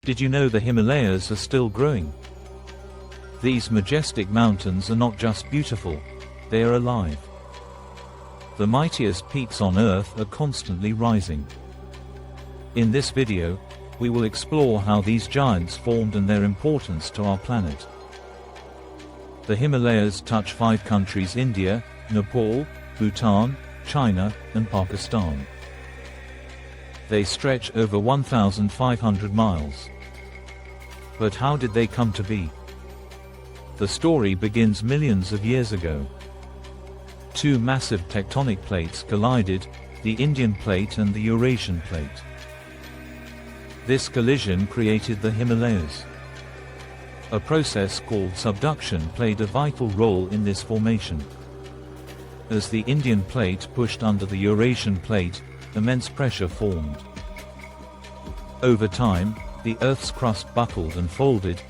Did you know the Himalayas are still growing? These majestic mountains are not just beautiful, they are alive. The mightiest peaks on Earth are constantly rising. In this video, we will explore how these giants formed and their importance to our planet. The Himalayas touch 5 countries: India, Nepal, Bhutan, China, and Pakistan. They stretch over 1,500 miles. But how did they come to be? The story begins millions of years ago. 2 massive tectonic plates collided, the Indian plate and the Eurasian plate. This collision created the Himalayas. A process called subduction played a vital role in this formation. As the Indian plate pushed under the Eurasian plate, immense pressure formed. Over time, the Earth's crust buckled and folded,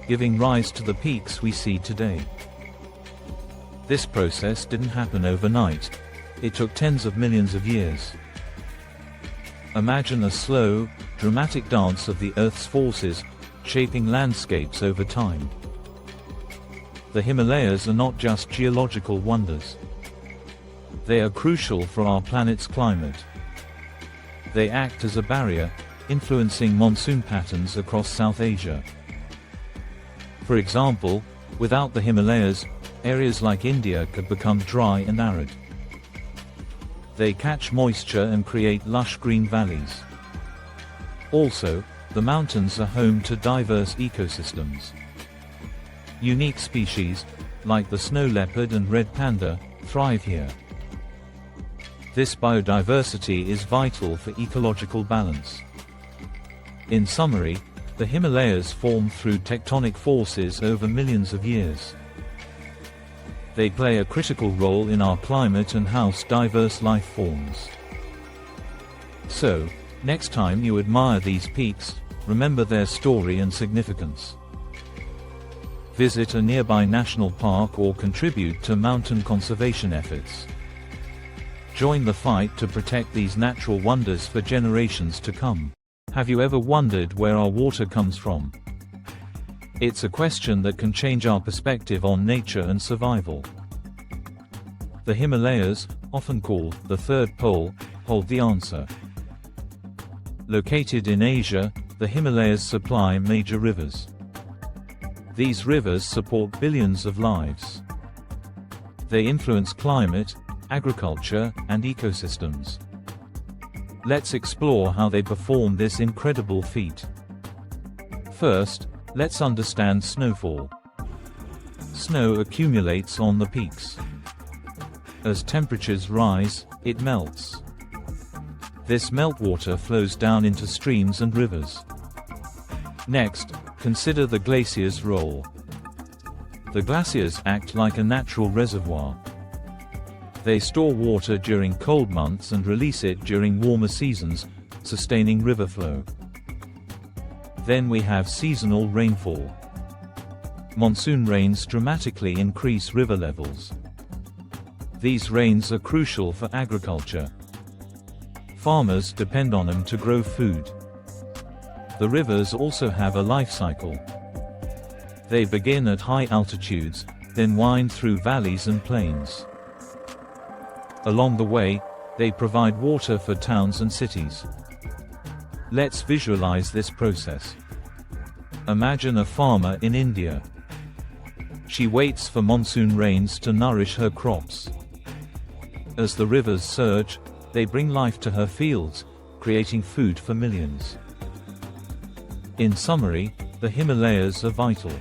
giving rise to the peaks we see today. This process didn't happen overnight. It took tens of millions of years. Imagine a slow, dramatic dance of the Earth's forces, shaping landscapes over time. The Himalayas are not just geological wonders. They are crucial for our planet's climate. They act as a barrier, influencing monsoon patterns across South Asia. For example, without the Himalayas, areas like India could become dry and arid. They catch moisture and create lush green valleys. Also, the mountains are home to diverse ecosystems. Unique species, like the snow leopard and red panda, thrive here. This biodiversity is vital for ecological balance. In summary, the Himalayas formed through tectonic forces over millions of years. They play a critical role in our climate and house diverse life forms. So, next time you admire these peaks, remember their story and significance. Visit a nearby national park or contribute to mountain conservation efforts. Join the fight to protect these natural wonders for generations to come. Have you ever wondered where our water comes from? It's a question that can change our perspective on nature and survival. The Himalayas, often called the Third Pole, hold the answer. Located in Asia, the Himalayas supply major rivers. These rivers support billions of lives. They influence climate, agriculture, and ecosystems. Let's explore how they perform this incredible feat. First, let's understand snowfall. Snow accumulates on the peaks. As temperatures rise, it melts. This meltwater flows down into streams and rivers. Next, consider the glacier's role. The glaciers act like a natural reservoir. They store water during cold months and release it during warmer seasons, sustaining river flow. Then we have seasonal rainfall. Monsoon rains dramatically increase river levels. These rains are crucial for agriculture. Farmers depend on them to grow food. The rivers also have a life cycle. They begin at high altitudes, then wind through valleys and plains. Along the way, they provide water for towns and cities. Let's visualize this process. Imagine a farmer in India. She waits for monsoon rains to nourish her crops. As the rivers surge, they bring life to her fields, creating food for millions. In summary, the Himalayas are vital.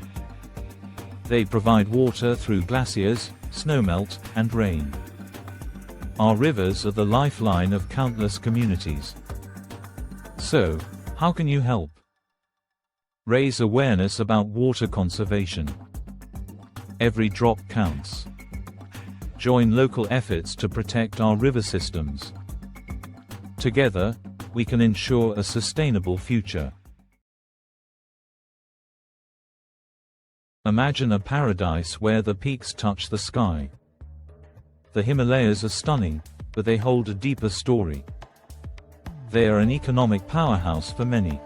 They provide water through glaciers, snowmelt, and rain. Our rivers are the lifeline of countless communities. So, how can you help? Raise awareness about water conservation. Every drop counts. Join local efforts to protect our river systems. Together, we can ensure a sustainable future. Imagine a paradise where the peaks touch the sky. The Himalayas are stunning, but they hold a deeper story. They are an economic powerhouse for many.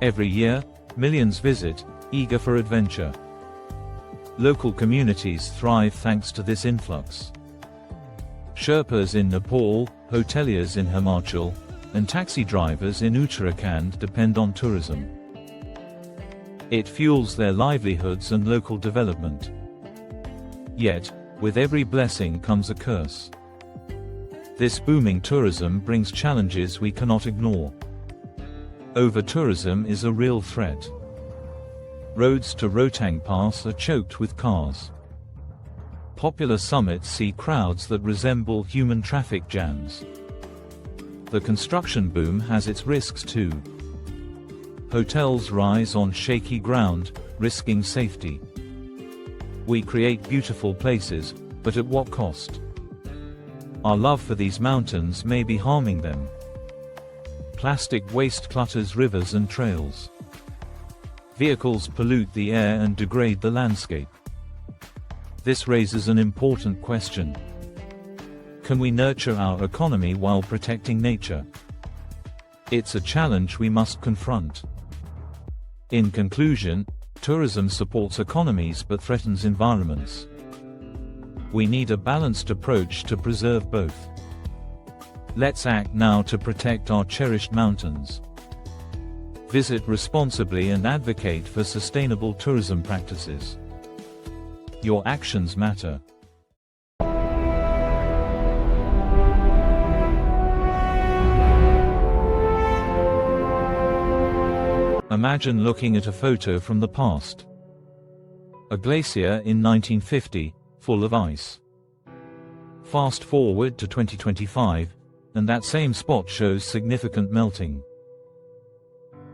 Every year, millions visit, eager for adventure. Local communities thrive thanks to this influx. Sherpas in Nepal, hoteliers in Himachal, and taxi drivers in Uttarakhand depend on tourism. It fuels their livelihoods and local development. Yet, with every blessing comes a curse. This booming tourism brings challenges we cannot ignore. Over-tourism is a real threat. Roads to Rotang Pass are choked with cars. Popular summits see crowds that resemble human traffic jams. The construction boom has its risks too. Hotels rise on shaky ground, risking safety. We create beautiful places, but at what cost? Our love for these mountains may be harming them. Plastic waste clutters rivers and trails. Vehicles pollute the air and degrade the landscape. This raises an important question. Can we nurture our economy while protecting nature? It's a challenge we must confront. In conclusion, tourism supports economies but threatens environments. We need a balanced approach to preserve both. Let's act now to protect our cherished mountains. Visit responsibly and advocate for sustainable tourism practices. Your actions matter. Imagine looking at a photo from the past. A glacier in 1950, full of ice. Fast forward to 2025, and that same spot shows significant melting.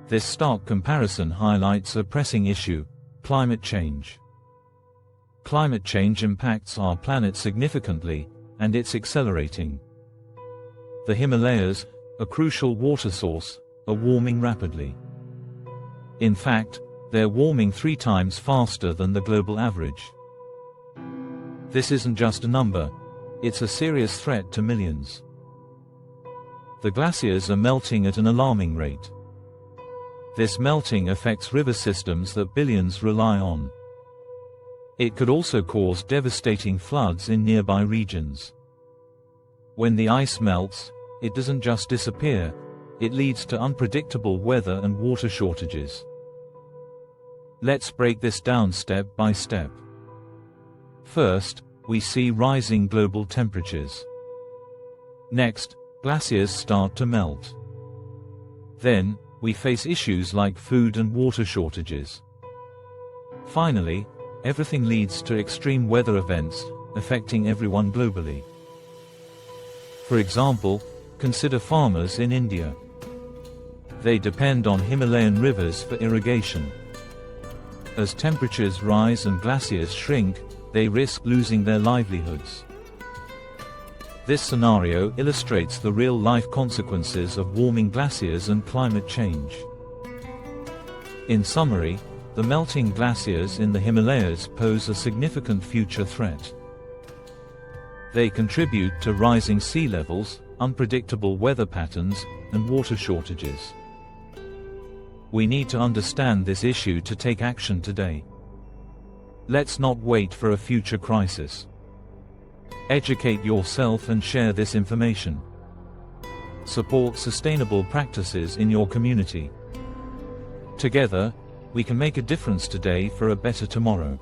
This stark comparison highlights a pressing issue: climate change. Climate change impacts our planet significantly, and it's accelerating. The Himalayas, a crucial water source, are warming rapidly. In fact, they're warming 3 times faster than the global average. This isn't just a number, it's a serious threat to millions. The glaciers are melting at an alarming rate. This melting affects river systems that billions rely on. It could also cause devastating floods in nearby regions. When the ice melts, it doesn't just disappear, it leads to unpredictable weather and water shortages. Let's break this down step by step. First, we see rising global temperatures. Next, glaciers start to melt. Then, we face issues like food and water shortages. Finally, everything leads to extreme weather events, affecting everyone globally. For example, consider farmers in India. They depend on Himalayan rivers for irrigation. As temperatures rise and glaciers shrink, they risk losing their livelihoods. This scenario illustrates the real-life consequences of warming glaciers and climate change. In summary, the melting glaciers in the Himalayas pose a significant future threat. They contribute to rising sea levels, unpredictable weather patterns, and water shortages. We need to understand this issue to take action today. Let's not wait for a future crisis. Educate yourself and share this information. Support sustainable practices in your community. Together, we can make a difference today for a better tomorrow.